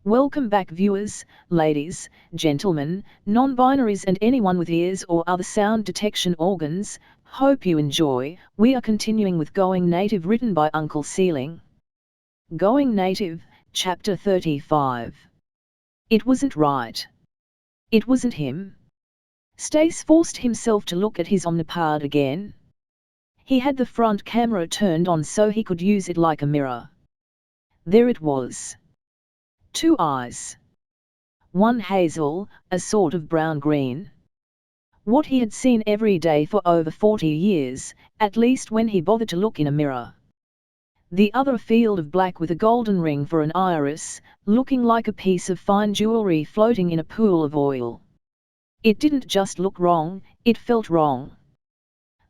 Welcome back viewers, ladies, gentlemen, non-binaries and anyone with ears or other sound detection organs. Hope you enjoy. We are continuing with Going Native, written by Uncle Sealing. Going Native, Chapter 35. It wasn't right. It wasn't him. Stace forced himself to look at his omnipod again. He had the front camera turned on so he could use it like a mirror. There it was. 2 eyes. One hazel, a sort of brown-green. What he had seen every day for over 40 years, at least when he bothered to look in a mirror. The other a field of black with a golden ring for an iris, looking like a piece of fine jewelry floating in a pool of oil. It didn't just look wrong, it felt wrong.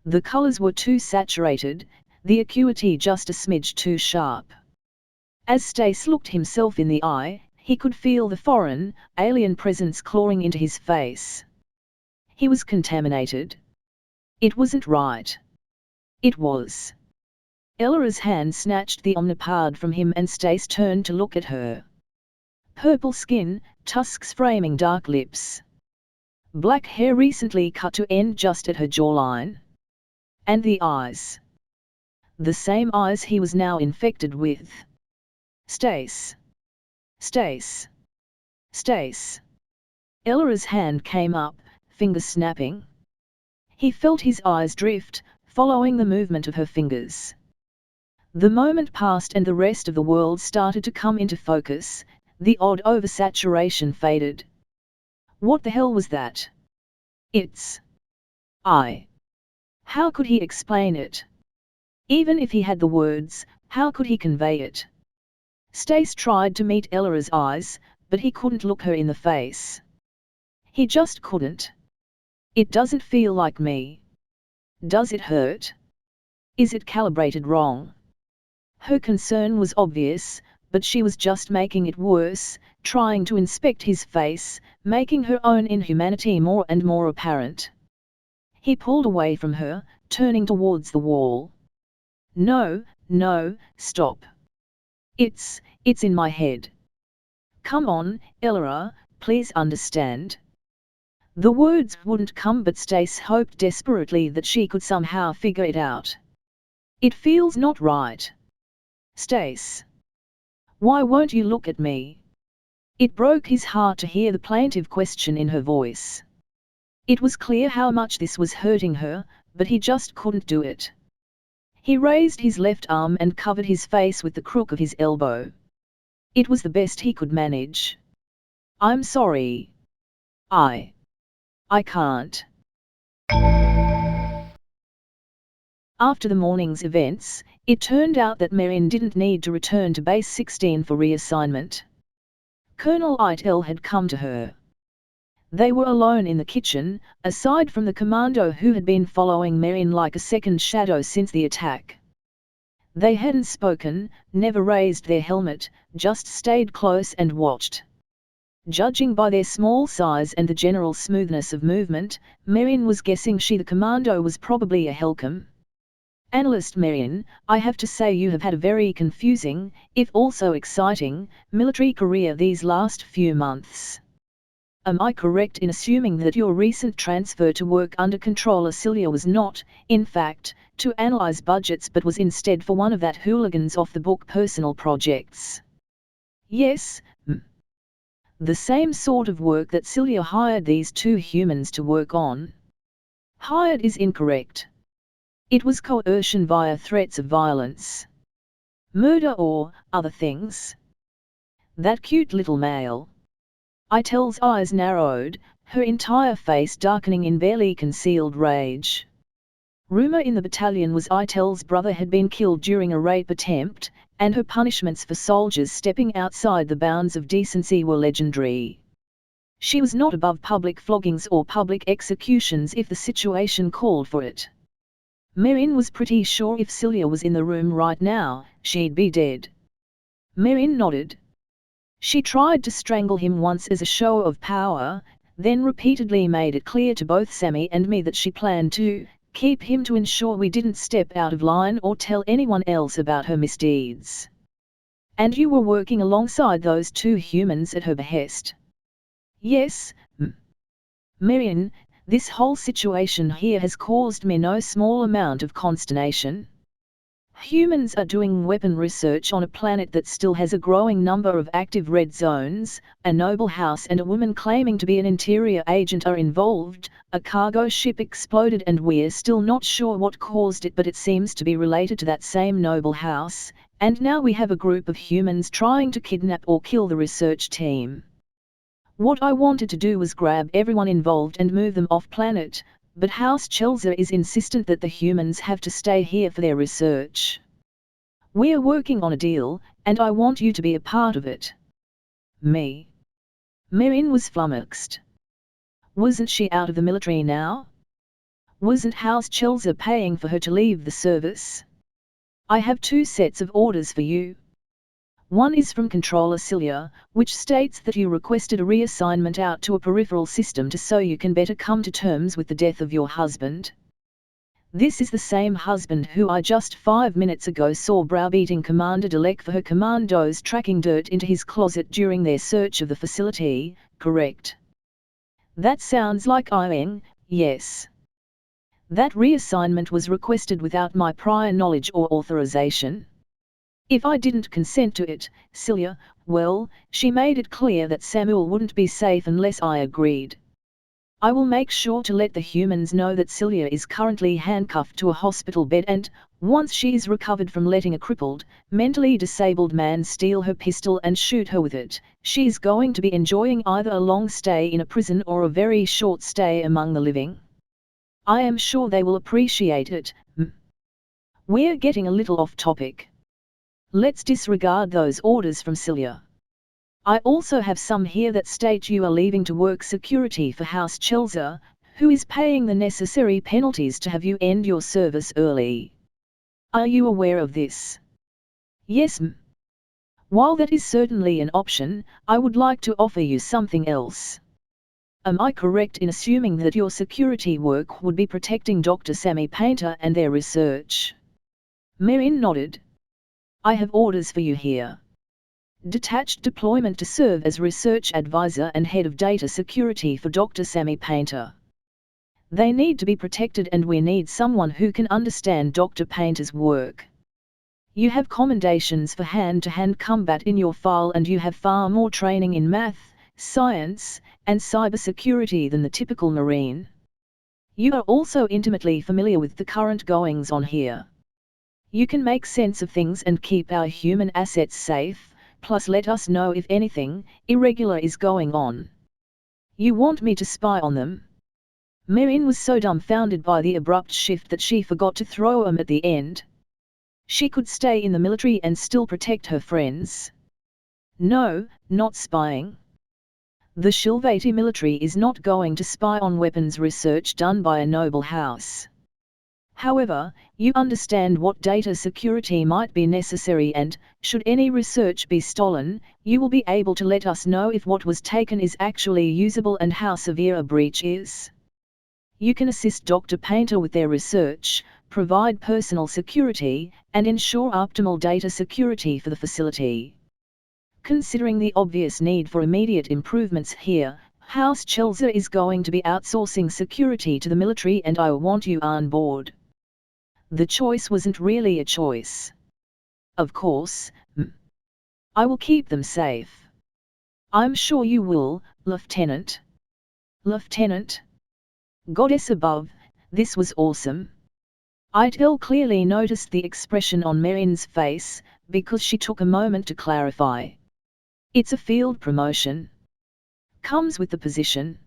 The colors were too saturated, the acuity just a smidge too sharp. As Stace looked himself in the eye, he could feel the foreign, alien presence clawing into his face. He was contaminated. It wasn't right. It was. Ella's hand snatched the omnipod from him and Stace turned to look at her. Purple skin, tusks framing dark lips. Black hair recently cut to end just at her jawline. And the eyes. The same eyes he was now infected with. Stace. Stace. Stace. Ella's hand came up, fingers snapping. He felt his eyes drift, following the movement of her fingers. The moment passed and the rest of the world started to come into focus, the odd oversaturation faded. What the hell was that? It's... How could he explain it? Even if he had the words, how could he convey it? Stace tried to meet Ella's eyes, but he couldn't look her in the face. He just couldn't. It doesn't feel like me. Does it hurt? Is it calibrated wrong? Her concern was obvious, but she was just making it worse, trying to inspect his face, making her own inhumanity more and more apparent. He pulled away from her, turning towards the wall. No, stop. It's in my head. Come on, Ella, please understand. The words wouldn't come, but Stace hoped desperately that she could somehow figure it out. It feels not right. Stace. Why won't you look at me? It broke his heart to hear the plaintive question in her voice. It was clear how much this was hurting her, but he just couldn't do it. He raised his left arm and covered his face with the crook of his elbow. It was the best he could manage. I'm sorry. I can't. After the morning's events, it turned out that Merrin didn't need to return to Base 16 for reassignment. Colonel Itel had come to her. They were alone in the kitchen, aside from the commando who had been following Merrin like a second shadow since the attack. They hadn't spoken, never raised their helmet, just stayed close and watched. Judging by their small size and the general smoothness of movement, Merrin was guessing the commando was probably a Helcom. Analyst Merrin, I have to say you have had a very confusing, if also exciting, military career these last few months. Am I correct in assuming that your recent transfer to work under Controller Cilia was not, in fact, to analyze budgets but was instead for one of that hooligan's off-the-book personal projects? Yes, the same sort of work that Cilia hired these 2 humans to work on. Hired is incorrect. It was coercion via threats of violence. Murder or other things. That cute little male. Itel's eyes narrowed, her entire face darkening in barely concealed rage. Rumor in the battalion was Itel's brother had been killed during a rape attempt, and her punishments for soldiers stepping outside the bounds of decency were legendary. She was not above public floggings or public executions if the situation called for it. Merrin was pretty sure if Cilia was in the room right now, she'd be dead. Merrin nodded. She tried to strangle him once as a show of power, then repeatedly made it clear to both Sammy and me that she planned to keep him to ensure we didn't step out of line or tell anyone else about her misdeeds. And you were working alongside those two humans at her behest. Yes, Marion, this whole situation here has caused me no small amount of consternation. Humans are doing weapon research on a planet that still has a growing number of active red zones, a noble house and a woman claiming to be an interior agent are involved, a cargo ship exploded and we're still not sure what caused it, but it seems to be related to that same noble house, and now we have a group of humans trying to kidnap or kill the research team. What I wanted to do was grab everyone involved and move them off planet, but House Chelser is insistent that the humans have to stay here for their research. We're working on a deal, and I want you to be a part of it. Me? Marin was flummoxed. Wasn't she out of the military now? Wasn't House Chelser paying for her to leave the service? I have two sets of orders for you. One is from Controller Celia, which states that you requested a reassignment out to a peripheral system so you can better come to terms with the death of your husband. This is the same husband who I just 5 minutes ago saw browbeating Commander Delek for her commandos tracking dirt into his closet during their search of the facility, correct? That sounds like Ieng, yes. That reassignment was requested without my prior knowledge or authorization. If I didn't consent to it, Celia, well, she made it clear that Samuel wouldn't be safe unless I agreed. I will make sure to let the humans know that Celia is currently handcuffed to a hospital bed and, once she is recovered from letting a crippled, mentally disabled man steal her pistol and shoot her with it, she's going to be enjoying either a long stay in a prison or a very short stay among the living. I am sure they will appreciate it. We're getting a little off topic. Let's disregard those orders from Celia. I also have some here that state you are leaving to work security for House Chelser, who is paying the necessary penalties to have you end your service early. Are you aware of this? Yes, m. While that is certainly an option, I would like to offer you something else. Am I correct in assuming that your security work would be protecting Dr. Sammy Painter and their research? Marin nodded. I have orders for you here. Detached deployment to serve as research advisor and head of data security for Dr. Sammy Painter. They need to be protected and we need someone who can understand Dr. Painter's work. You have commendations for hand-to-hand combat in your file and you have far more training in math, science, and cybersecurity than the typical Marine. You are also intimately familiar with the current goings-on here. You can make sense of things and keep our human assets safe, plus let us know if anything irregular is going on. You want me to spy on them? Marin was so dumbfounded by the abrupt shift that she forgot to throw at the end. She could stay in the military and still protect her friends. No, not spying. The Shilvati military is not going to spy on weapons research done by a noble house. However, you understand what data security might be necessary and, should any research be stolen, you will be able to let us know if what was taken is actually usable and how severe a breach is. You can assist Dr. Painter with their research, provide personal security, and ensure optimal data security for the facility. Considering the obvious need for immediate improvements here, House Chelser is going to be outsourcing security to the military and I want you on board. The choice wasn't really a choice. Of course, I will keep them safe. I'm sure you will, Lieutenant. Lieutenant? Goddess above, this was awesome. Itel clearly noticed the expression on Marin's face, because she took a moment to clarify. It's a field promotion. Comes with the position.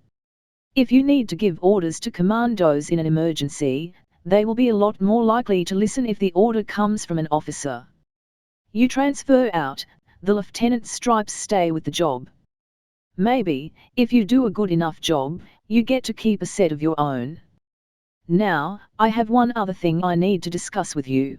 If you need to give orders to commandos in an emergency, they will be a lot more likely to listen if the order comes from an officer. You transfer out, the lieutenant's stripes stay with the job. Maybe, if you do a good enough job, you get to keep a set of your own. Now, I have one other thing I need to discuss with you.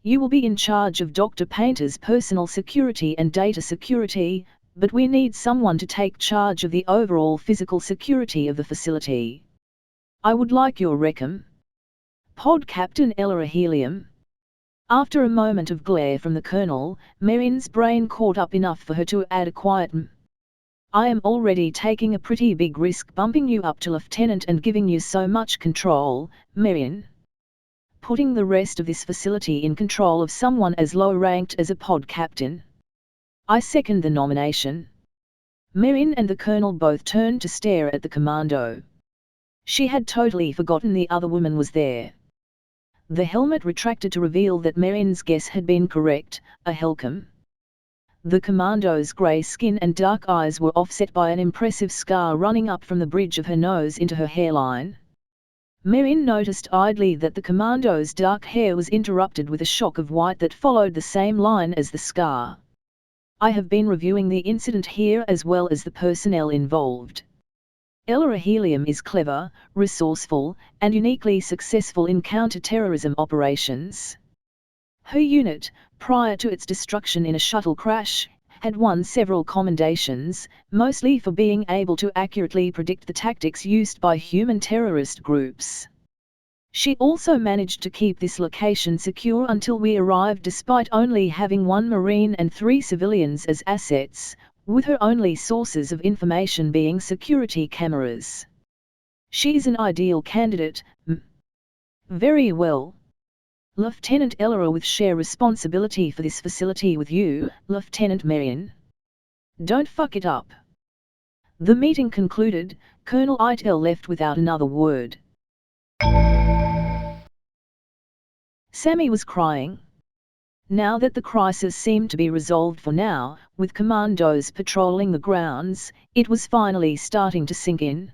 You will be in charge of Dr. Painter's personal security and data security, but we need someone to take charge of the overall physical security of the facility. I would like your recom. Pod Captain Ella Helium. After a moment of glare from the colonel, Marian's brain caught up enough for her to add a quiet I am already taking a pretty big risk bumping you up to lieutenant and giving you so much control, Marian. Putting the rest of this facility in control of someone as low-ranked as a pod captain. I second the nomination. Marian and the colonel both turned to stare at the commando. She had totally forgotten the other woman was there. The helmet retracted to reveal that Marian's guess had been correct, a Helcom. The commando's grey skin and dark eyes were offset by an impressive scar running up from the bridge of her nose into her hairline. Marian noticed idly that the commando's dark hair was interrupted with a shock of white that followed the same line as the scar. I have been reviewing the incident here as well as the personnel involved. Ella Helium is clever, resourceful, and uniquely successful in counter-terrorism operations. Her unit, prior to its destruction in a shuttle crash, had won several commendations, mostly for being able to accurately predict the tactics used by human terrorist groups. She also managed to keep this location secure until we arrived despite only having 1 Marine and 3 civilians as assets, with her only sources of information being security cameras. She's an ideal candidate. Very well. Lieutenant Ellera with share responsibility for this facility with you, Lieutenant Marian. Don't fuck it up. The meeting concluded, Colonel Itel left without another word. Sammy was crying. Now that the crisis seemed to be resolved for now, with commandos patrolling the grounds, it was finally starting to sink in.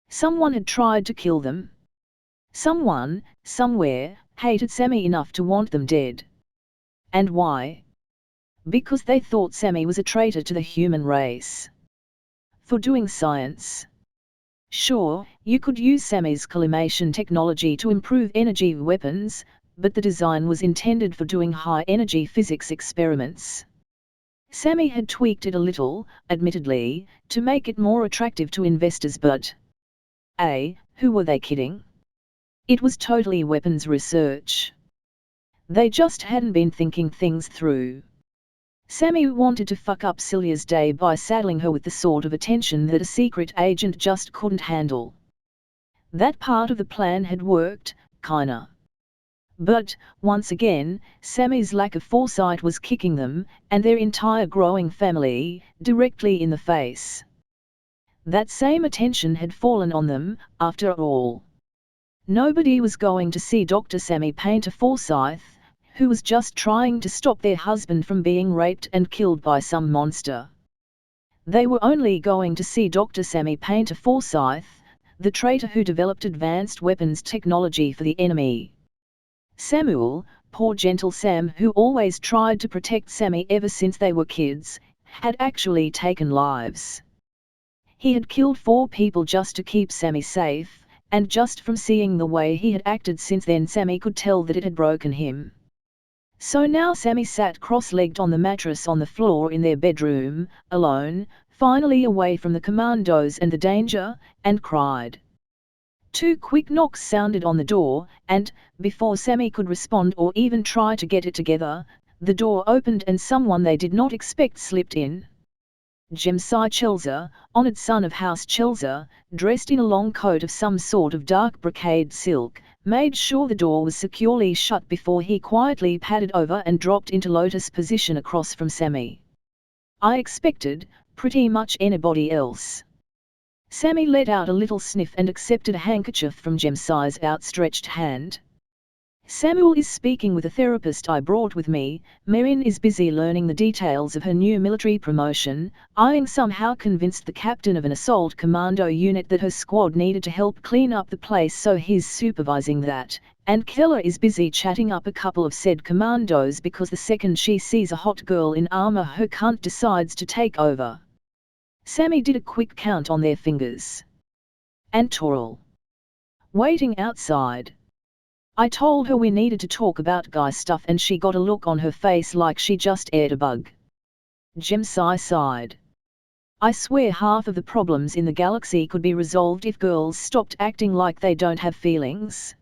Someone had tried to kill them. Someone, somewhere, hated Sammy enough to want them dead. And why? Because they thought Sammy was a traitor to the human race. For doing science. Sure, you could use Sammy's collimation technology to improve energy weapons, but the design was intended for doing high-energy physics experiments. Sammy had tweaked it a little, admittedly, to make it more attractive to investors but... who were they kidding? It was totally weapons research. They just hadn't been thinking things through. Sammy wanted to fuck up Celia's day by saddling her with the sort of attention that a secret agent just couldn't handle. That part of the plan had worked, kinda. But, once again, Sammy's lack of foresight was kicking them, and their entire growing family, directly in the face. That same attention had fallen on them, after all. Nobody was going to see Dr. Sammy Painter Forsyth, who was just trying to stop their husband from being raped and killed by some monster. They were only going to see Dr. Sammy Painter Forsyth, the traitor who developed advanced weapons technology for the enemy. Samuel, poor gentle Sam who always tried to protect Sammy ever since they were kids, had actually taken lives. He had killed 4 people just to keep Sammy safe, and just from seeing the way he had acted since then Sammy could tell that it had broken him. So now Sammy sat cross-legged on the mattress on the floor in their bedroom, alone, finally away from the commandos and the danger, and cried. 2 quick knocks sounded on the door, and, before Sammy could respond or even try to get it together, the door opened and someone they did not expect slipped in. Jemsai Chelza, honoured son of House Chelza, dressed in a long coat of some sort of dark brocade silk, made sure the door was securely shut before he quietly padded over and dropped into lotus position across from Sammy. I expected, pretty much anybody else. Sammy let out a little sniff and accepted a handkerchief from Jemsai's outstretched hand. Samuel is speaking with a therapist I brought with me. Marian is busy learning the details of her new military promotion. I'm somehow convinced the captain of an assault commando unit that her squad needed to help clean up the place, so he's supervising that. And Keller is busy chatting up a couple of said commandos because the second she sees a hot girl in armor her cunt decides to take over. Sammy did a quick count on their fingers. And Toral. Waiting outside. I told her we needed to talk about guy stuff and she got a look on her face like she just ate a bug. Jemsai sighed. I swear half of the problems in the galaxy could be resolved if girls stopped acting like they don't have feelings.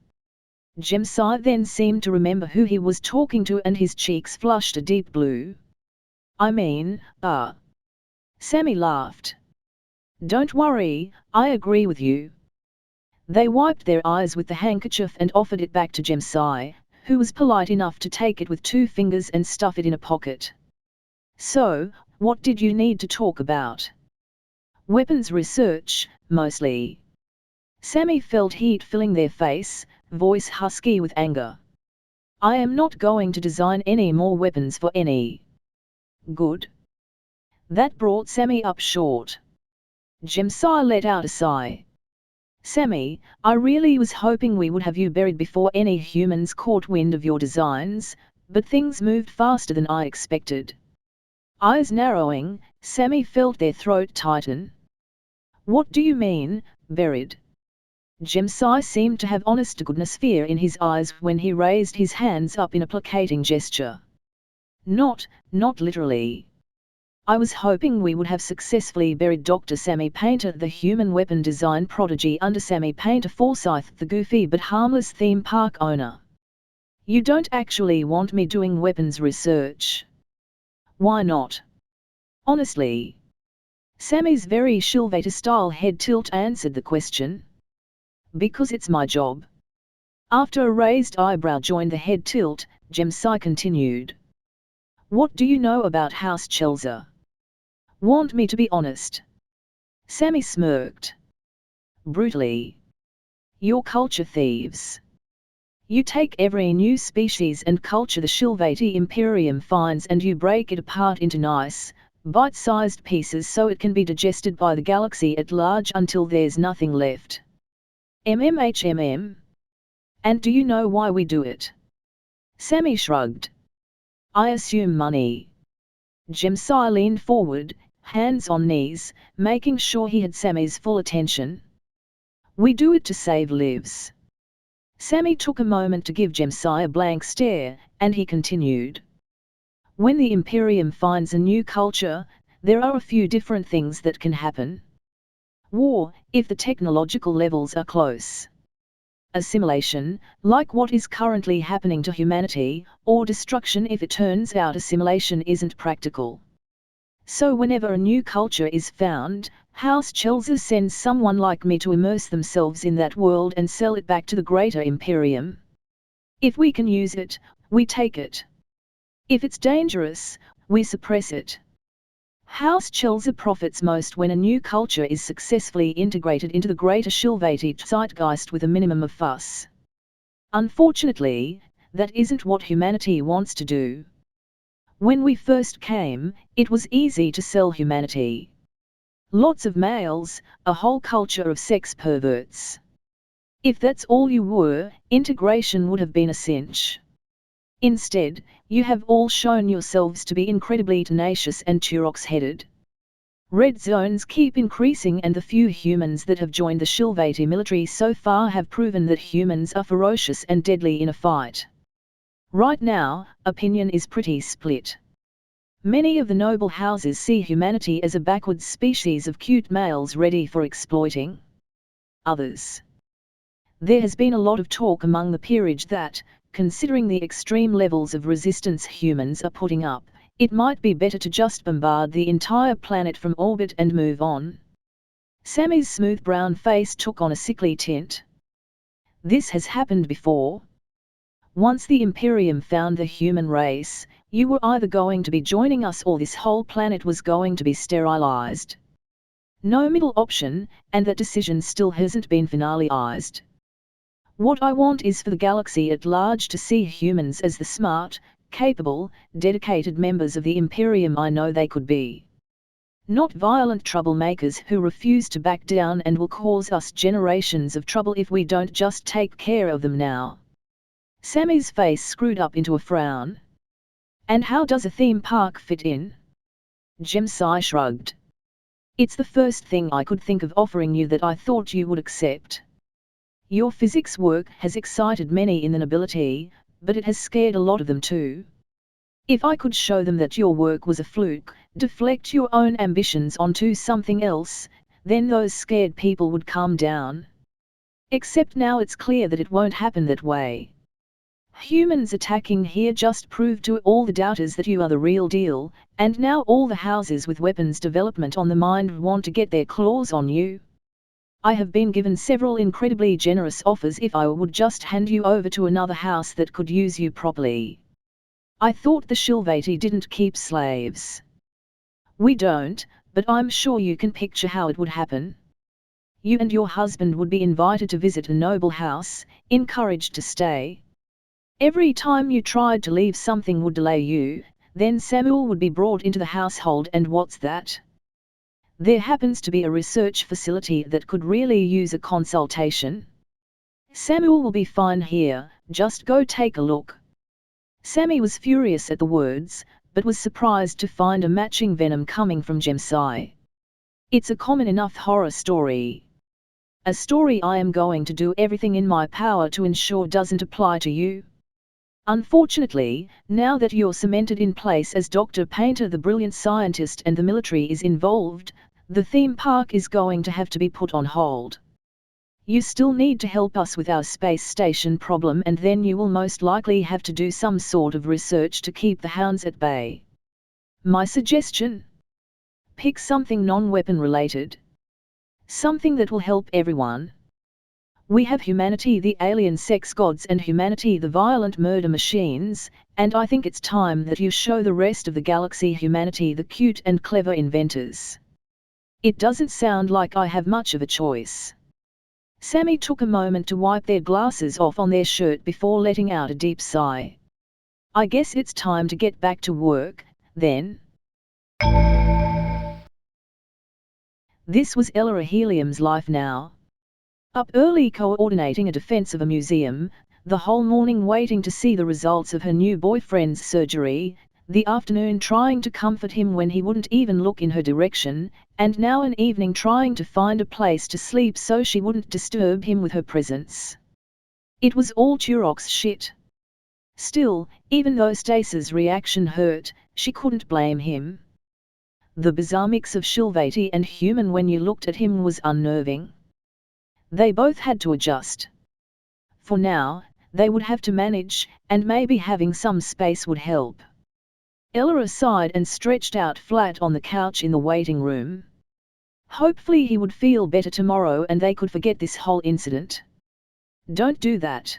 Jemsai then seemed to remember who he was talking to and his cheeks flushed a deep blue. I mean, Sammy laughed. Don't worry, I agree with you. They wiped their eyes with the handkerchief and offered it back to Jemsai, who was polite enough to take it with 2 fingers and stuff it in a pocket. So, what did you need to talk about? Weapons research, mostly. Sammy felt heat filling their face, voice husky with anger. I am not going to design any more weapons for any. Good. That brought Sammy up short. Jemsai let out a sigh. Sammy, I really was hoping we would have you buried before any humans caught wind of your designs, but things moved faster than I expected. Eyes narrowing, Sammy felt their throat tighten. What do you mean, buried? Jemsai seemed to have honest-to-goodness fear in his eyes when he raised his hands up in a placating gesture. Not literally. I was hoping we would have successfully buried Dr. Sammy Painter, the human weapon design prodigy, under Sammy Painter Forsyth, the goofy but harmless theme park owner. You don't actually want me doing weapons research? Why not? Honestly. Sammy's very Shilvator-style head tilt answered the question. Because it's my job. After a raised eyebrow joined the head tilt, Jemsai continued. What do you know about House Chelza? Want me to be honest? Sammy smirked. Brutally. You're culture thieves. You take every new species and culture the Shilvati Imperium finds and you break it apart into nice, bite-sized pieces so it can be digested by the galaxy at large until there's nothing left. MMHMM. And do you know why we do it? Sammy shrugged. I assume money. Jemsai leaned forward, hands on knees, making sure he had Sammy's full attention. We do it to save lives. Sammy took a moment to give Jemsai a blank stare, and he continued. When the Imperium finds a new culture, there are a few different things that can happen. War, if the technological levels are close. Assimilation, like what is currently happening to humanity, or destruction if it turns out assimilation isn't practical. So whenever a new culture is found, House Chelza sends someone like me to immerse themselves in that world and sell it back to the greater Imperium. If we can use it, we take it. If it's dangerous, we suppress it. House Chelza profits most when a new culture is successfully integrated into the greater Shilvati zeitgeist with a minimum of fuss. Unfortunately, that isn't what humanity wants to do. When we first came, it was easy to sell humanity. Lots of males, a whole culture of sex perverts. If that's all you were, integration would have been a cinch. Instead, you have all shown yourselves to be incredibly tenacious and Turox-headed. Red zones keep increasing and the few humans that have joined the Shilvati military so far have proven that humans are ferocious and deadly in a fight. Right now, opinion is pretty split. Many of the noble houses see humanity as a backward species of cute males ready for exploiting others. There has been a lot of talk among the peerage that, considering the extreme levels of resistance humans are putting up, it might be better to just bombard the entire planet from orbit and move on. Sammy's smooth brown face took on a sickly tint. This has happened before. Once the Imperium found the human race, you were either going to be joining us or this whole planet was going to be sterilized. No middle option, and that decision still hasn't been finalized. What I want is for the galaxy at large to see humans as the smart, capable, dedicated members of the Imperium I know they could be. Not violent troublemakers who refuse to back down and will cause us generations of trouble if we don't just take care of them now. Sammy's face screwed up into a frown. And how does a theme park fit in? Jemsai shrugged. It's the first thing I could think of offering you that I thought you would accept. Your physics work has excited many in the nobility, but it has scared a lot of them too. If I could show them that your work was a fluke, deflect your own ambitions onto something else, then those scared people would calm down. Except now it's clear that it won't happen that way. Humans attacking here just proved to all the doubters that you are the real deal, and now all the houses with weapons development on the mind want to get their claws on you. I have been given several incredibly generous offers if I would just hand you over to another house that could use you properly. I thought the Shilvati didn't keep slaves. We don't, but I'm sure you can picture how it would happen. You and your husband would be invited to visit a noble house, encouraged to stay. Every time you tried to leave, something would delay you, then Samuel would be brought into the household, and what's that? There happens to be a research facility that could really use a consultation. Samuel will be fine here, just go take a look. Sammy was furious at the words, but was surprised to find a matching venom coming from Jemsai. It's a common enough horror story. A story I am going to do everything in my power to ensure doesn't apply to you. Unfortunately, now that you're cemented in place as Dr. Painter the brilliant scientist and the military is involved, the theme park is going to have to be put on hold. You still need to help us with our space station problem, and then you will most likely have to do some sort of research to keep the hounds at bay. My suggestion? Pick something non-weapon related. Something that will help everyone. We have humanity the alien sex gods and humanity the violent murder machines, and I think it's time that you show the rest of the galaxy humanity the cute and clever inventors. It doesn't sound like I have much of a choice. Sammy took a moment to wipe their glasses off on their shirt before letting out a deep sigh. I guess it's time to get back to work, then. This was Ella Helium's life now. Up early coordinating a defense of a museum, the whole morning waiting to see the results of her new boyfriend's surgery, the afternoon trying to comfort him when he wouldn't even look in her direction, and now an evening trying to find a place to sleep so she wouldn't disturb him with her presence. It was all Turok's shit. Still, even though Stace's reaction hurt, she couldn't blame him. The bizarre mix of Shilvati and human when you looked at him was unnerving. They both had to adjust. For now, they would have to manage, and maybe having some space would help. Ella sighed and stretched out flat on the couch in the waiting room. Hopefully he would feel better tomorrow and they could forget this whole incident. Don't do that.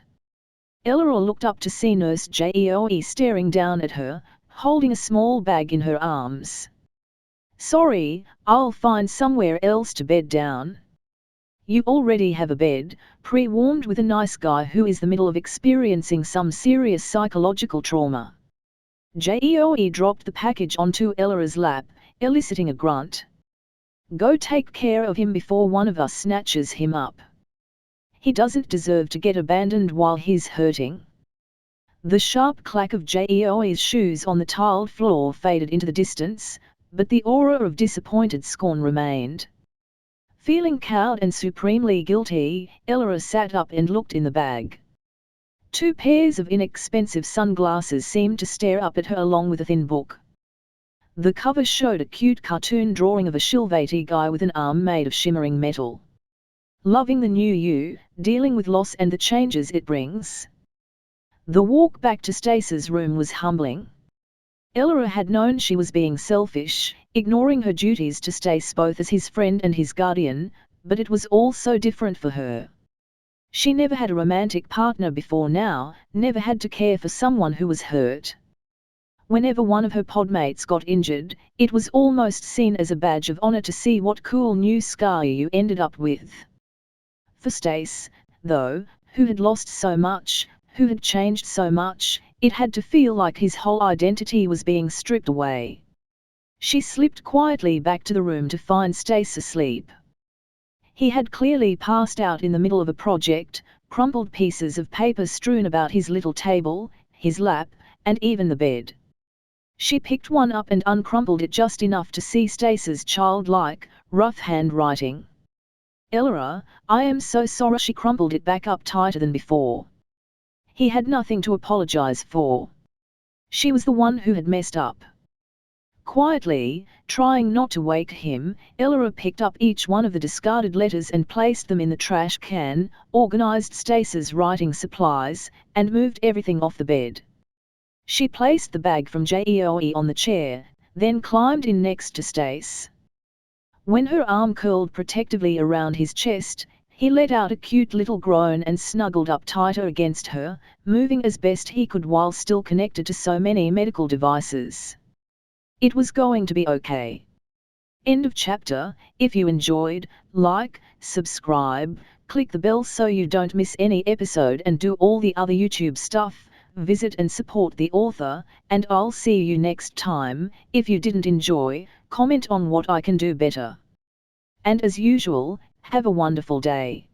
Ella looked up to see Nurse Jeoe staring down at her, holding a small bag in her arms. Sorry, I'll find somewhere else to bed down. You already have a bed, pre-warmed with a nice guy who is the middle of experiencing some serious psychological trauma. Jeoe dropped the package onto Ella's lap, eliciting a grunt. Go take care of him before one of us snatches him up. He doesn't deserve to get abandoned while he's hurting. The sharp clack of Jeoe's shoes on the tiled floor faded into the distance, but the aura of disappointed scorn remained. Feeling cowed and supremely guilty, Ella sat up and looked in the bag. 2 pairs of inexpensive sunglasses seemed to stare up at her along with a thin book. The cover showed a cute cartoon drawing of a Shilvati guy with an arm made of shimmering metal. Loving the new you, dealing with loss and the changes it brings. The walk back to Stace's room was humbling. Ella had known she was being selfish, ignoring her duties to Stace both as his friend and his guardian, but it was all so different for her. She never had a romantic partner before now, never had to care for someone who was hurt. Whenever one of her podmates got injured, it was almost seen as a badge of honor to see what cool new scar you ended up with. For Stace, though, who had lost so much, who had changed so much, it had to feel like his whole identity was being stripped away. She slipped quietly back to the room to find Stace asleep. He had clearly passed out in the middle of a project, crumpled pieces of paper strewn about his little table, his lap, and even the bed. She picked one up and uncrumpled it just enough to see Stace's childlike, rough handwriting. Ella, I am so sorry. She crumpled it back up tighter than before. He had nothing to apologize for. She was the one who had messed up. Quietly, trying not to wake him, Elora picked up each one of the discarded letters and placed them in the trash can, organized Stace's writing supplies, and moved everything off the bed. She placed the bag from Joey on the chair, then climbed in next to Stace. When her arm curled protectively around his chest, he let out a cute little groan and snuggled up tighter against her, moving as best he could while still connected to so many medical devices. It was going to be okay. End of chapter. If you enjoyed, like, subscribe, click the bell so you don't miss any episode and do all the other YouTube stuff. Visit and support the author, and I'll see you next time. If you didn't enjoy, comment on what I can do better. And as usual, have a wonderful day.